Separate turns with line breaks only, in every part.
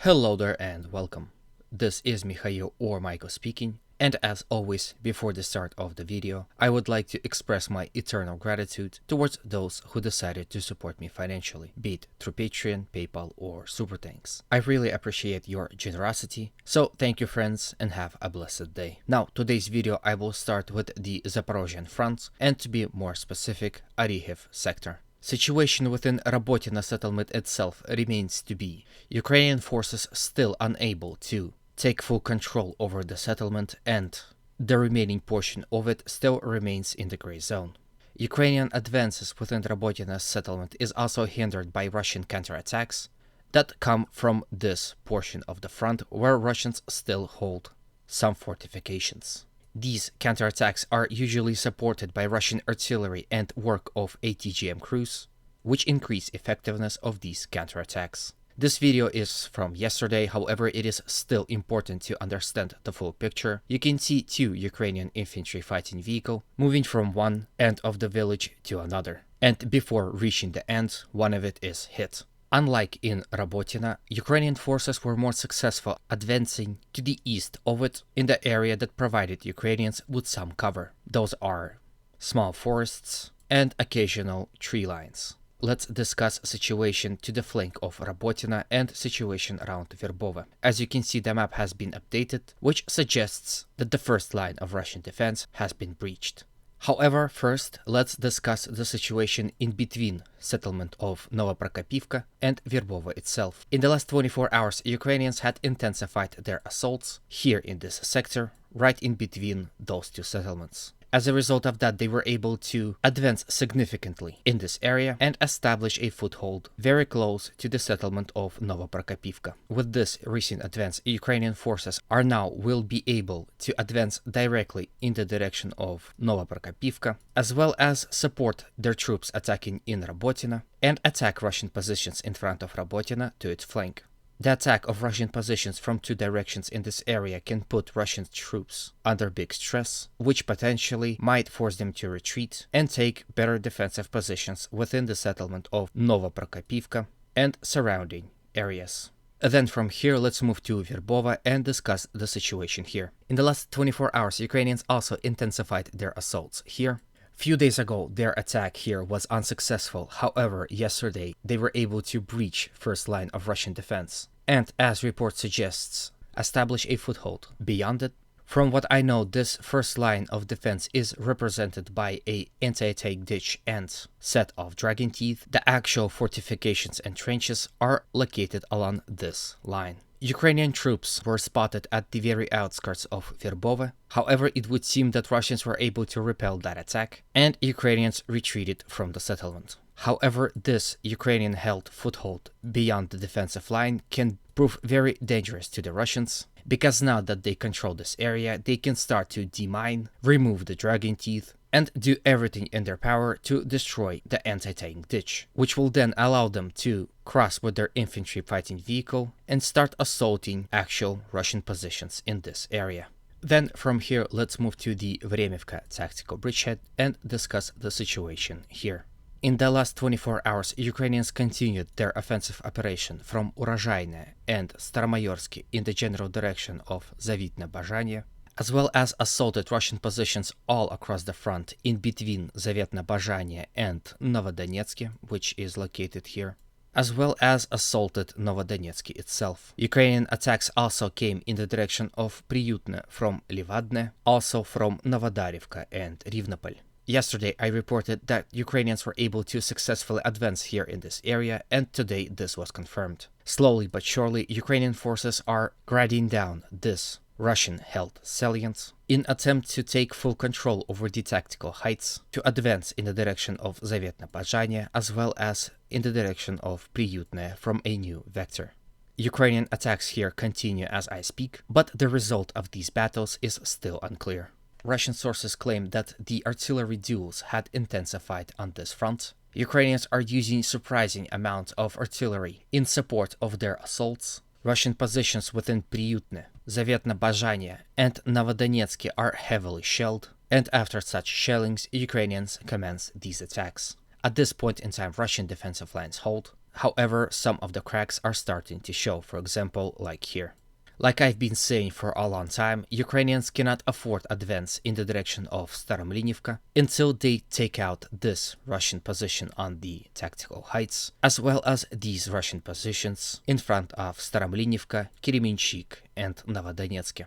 Hello there and welcome. This is Mikhail or Michael speaking, and as always, before the start of the video, I would like to express my eternal gratitude towards those who decided to support me financially, be it through Patreon, PayPal, or Super Thanks. I really appreciate your generosity, so thank you friends and have a blessed day. Now, today's video I will start with the Zaporozhian front, and to be more specific, Orikhiv sector. Situation within Robotyne settlement itself remains to be Ukrainian forces still unable to take full control over the settlement, and the remaining portion of it still remains in the gray zone. Ukrainian advances within Robotyne settlement is also hindered by Russian counterattacks that come from this portion of the front where Russians still hold some fortifications. These counterattacks are usually supported by Russian artillery and work of ATGM crews, which increase effectiveness of these counterattacks. This video is from yesterday, however it is still important to understand the full picture. You can see two Ukrainian infantry fighting vehicles moving from one end of the village to another, and before reaching the end, one of it is hit. Unlike in Robotyne, Ukrainian forces were more successful advancing to the east of it in the area that provided Ukrainians with some cover. Those are small forests and occasional tree lines. Let's discuss situation to the flank of Robotyne and situation around Verbovo. As you can see, the map has been updated, which suggests that the first line of Russian defense has been breached. However, first, let's discuss the situation in between settlement of Novoprokopivka and Verbovo itself. In the last 24 hours, Ukrainians had intensified their assaults here in this sector, right in between those two settlements. As a result of that, they were able to advance significantly in this area and establish a foothold very close to the settlement of Novoprokopivka. With this recent advance, Ukrainian forces will be able to advance directly in the direction of Novoprokopivka, as well as support their troops attacking in Robotyne and attack Russian positions in front of Robotyne to its flank. The attack of Russian positions from two directions in this area can put Russian troops under big stress, which potentially might force them to retreat and take better defensive positions within the settlement of Novoprokopivka and surrounding areas. Then from here, let's move to Verbovo and discuss the situation here. In the last 24 hours, Ukrainians also intensified their assaults here. Few days ago, their attack here was unsuccessful. However, yesterday, they were able to breach first line of Russian defense and, as report suggests, establish a foothold beyond it. From what I know, this first line of defense is represented by a anti-tank ditch and set of dragon teeth. The actual fortifications and trenches are located along this line. Ukrainian troops were spotted at the very outskirts of Verbovo. However, it would seem that Russians were able to repel that attack, and Ukrainians retreated from the settlement. However, this Ukrainian-held foothold beyond the defensive line can prove very dangerous to the Russians, because now that they control this area, they can start to demine, remove the dragon teeth, and do everything in their power to destroy the anti-tank ditch, which will then allow them to cross with their infantry fighting vehicle and start assaulting actual Russian positions in this area. Then from here, let's move to the Vremivka tactical bridgehead and discuss the situation here. In the last 24 hours, Ukrainians continued their offensive operation from Urozhaine and Staromayorsky in the general direction of Zavitne Bazhanye, as well as assaulted Russian positions all across the front in between Zavetne Bazhanye and Novodonetsky, which is located here, as well as assaulted Novodonetsky itself. Ukrainian attacks also came in the direction of Priyutne from Livadne, also from Novodarivka and Rivnopol. Yesterday, I reported that Ukrainians were able to successfully advance here in this area, and today this was confirmed. Slowly but surely, Ukrainian forces are grinding down this Russian-held salient in attempt to take full control over the tactical heights, to advance in the direction of Zavetne Bazhanye as well as in the direction of Priyutne from a new vector. Ukrainian attacks here continue as I speak, but the result of these battles is still unclear. Russian sources claim that the artillery duels had intensified on this front. Ukrainians are using surprising amounts of artillery in support of their assaults. Russian positions within Priyutne, Zavetne Bazhanye, and Novodonetsky are heavily shelled, and after such shellings, Ukrainians commence these attacks. At this point in time, Russian defensive lines hold. However, some of the cracks are starting to show, for example, like here. Like I've been saying for a long time, Ukrainians cannot afford advance in the direction of Staromlinivka until they take out this Russian position on the tactical heights, as well as these Russian positions in front of Staromlinivka, Kremenchuk, and Novodonetsk.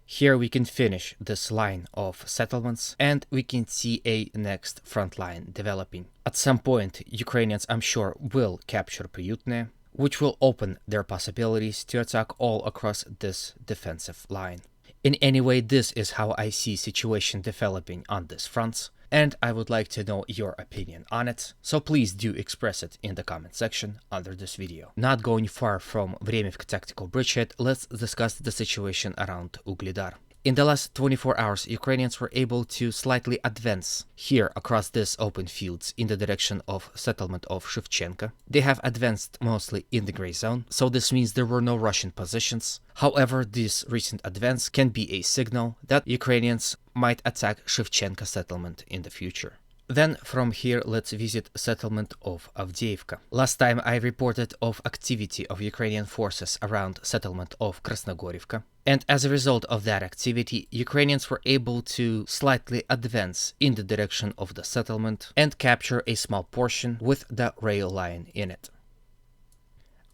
Here we can finish this line of settlements and we can see a next front line developing. At some point, Ukrainians, I'm sure, will capture Priutne, which will open their possibilities to attack all across this defensive line. In any way, this is how I see situation developing on this front, and I would like to know your opinion on it, so please do express it in the comment section under this video. Not going far from Vremivka tactical bridgehead, let's discuss the situation around Ugledar. In the last 24 hours, Ukrainians were able to slightly advance here across these open fields in the direction of settlement of Shevchenko. They have advanced mostly in the gray zone, so this means there were no Russian positions. However, this recent advance can be a signal that Ukrainians might attack Shevchenko settlement in the future. Then from here, let's visit settlement of Avdiivka. Last time I reported of activity of Ukrainian forces around settlement of Krasnogorivka. And as a result of that activity, Ukrainians were able to slightly advance in the direction of the settlement and capture a small portion with the rail line in it.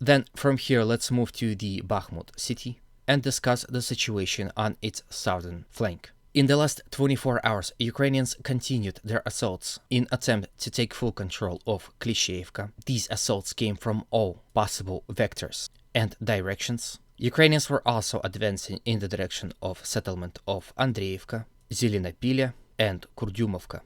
Then from here, let's move to the Bakhmut city and discuss the situation on its southern flank. In the last 24 hours, Ukrainians continued their assaults in attempt to take full control of Klishchiivka. These assaults came from all possible vectors and directions. Ukrainians were also advancing in the direction of settlement of Andreevka, Zelenopilya, and Kurdyumovka.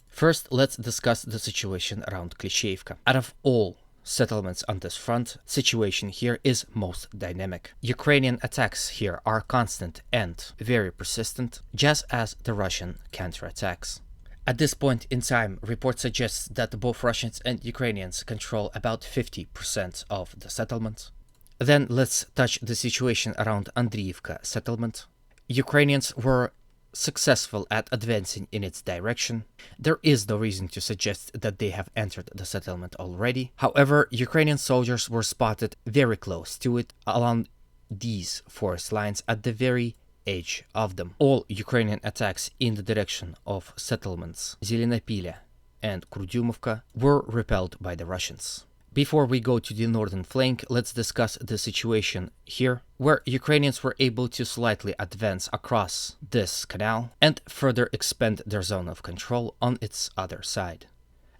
First, let's discuss the situation around Klishchiivka. Out of all settlements on this front, situation here is most dynamic. Ukrainian attacks here are constant and very persistent, just as the Russian counterattacks. At this point in time, report suggests that both Russians and Ukrainians control about 50% of the settlement. Then let's touch the situation around Andreevka settlement. Ukrainians were successful at advancing in its direction. There is no reason to suggest that they have entered the settlement already. However, Ukrainian soldiers were spotted very close to it along these forest lines at the very edge of them. All Ukrainian attacks in the direction of settlements Zelenopilya and Kurdyumovka were repelled by the Russians. Before we go to the northern flank, let's discuss the situation here, where Ukrainians were able to slightly advance across this canal and further expand their zone of control on its other side.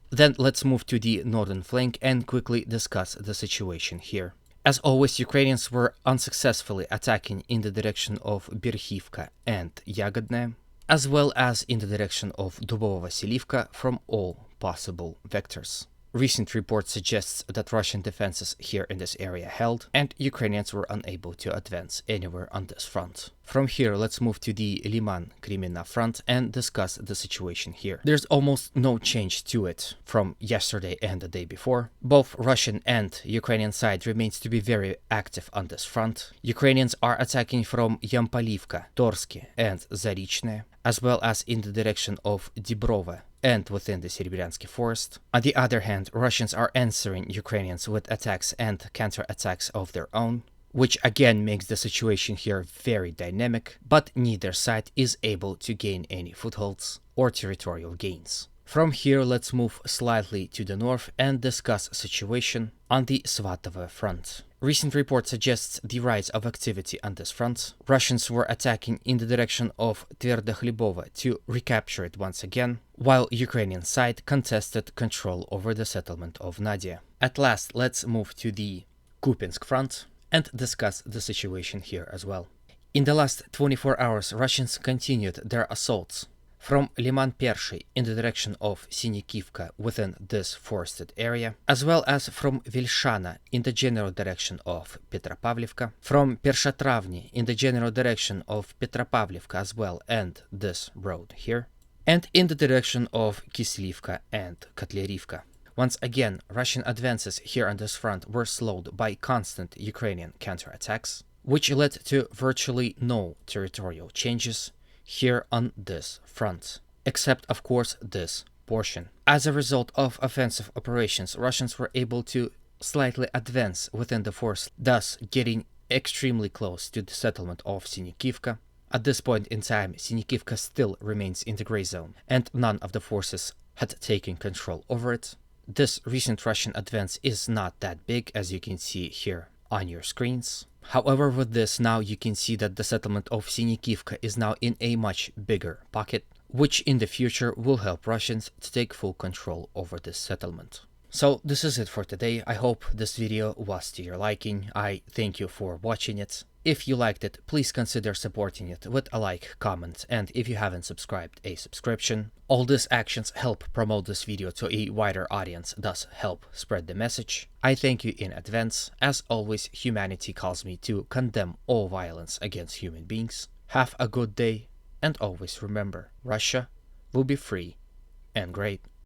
Then let's move to the northern flank and quickly discuss the situation here. As always, Ukrainians were unsuccessfully attacking in the direction of Berkhivka and Yagodne, as well as in the direction of Dubovo-Vasilivka from all possible vectors. Recent report suggests that Russian defenses here in this area held, and Ukrainians were unable to advance anywhere on this front. From here, let's move to the Liman-Kremenna front and discuss the situation here. There's almost no change to it from yesterday and the day before. Both Russian and Ukrainian side remains to be very active on this front. Ukrainians are attacking from Yampolivka, Torsky, and Zarichne, as well as in the direction of Dibrova and within the Serbiansky forest. On the other hand, Russians are answering Ukrainians with attacks and counterattacks of their own, which again makes the situation here very dynamic, but neither side is able to gain any footholds or territorial gains. From here, let's move slightly to the north and discuss situation on the Svatovo front. Recent report suggests the rise of activity on this front. Russians were attacking in the direction of Tverdokhlybovo to recapture it once again, while Ukrainian side contested control over the settlement of Nadia. At last, let's move to the Kupiansk front and discuss the situation here as well. In the last 24 hours, Russians continued their assaults from Liman Pershi in the direction of Sinikivka within this forested area, as well as from Vilshana in the general direction of Petropavlivka, from Pershatravny in the general direction of Petropavlivka as well and this road here, and in the direction of Kislivka and Kotlerivka. Once again, Russian advances here on this front were slowed by constant Ukrainian counterattacks, which led to virtually no territorial changes here on this front, except of course this portion. As a result of offensive operations, Russians were able to slightly advance within the force, thus getting extremely close to the settlement of Sinikivka. At this point in time, Sinikivka still remains in the gray zone, and none of the forces had taken control over it. This recent Russian advance is not that big, as you can see here on your screens. However, with this, now you can see that the settlement of Sinikivka is now in a much bigger pocket, which in the future will help Russians to take full control over this settlement. So this is it for today. I hope this video was to your liking. I thank you for watching it. If you liked it, please consider supporting it with a like, comment, and if you haven't subscribed, a subscription. All these actions help promote this video to a wider audience, thus help spread the message. I thank you in advance. As always, humanity calls me to condemn all violence against human beings. Have a good day, and always remember, Russia will be free and great.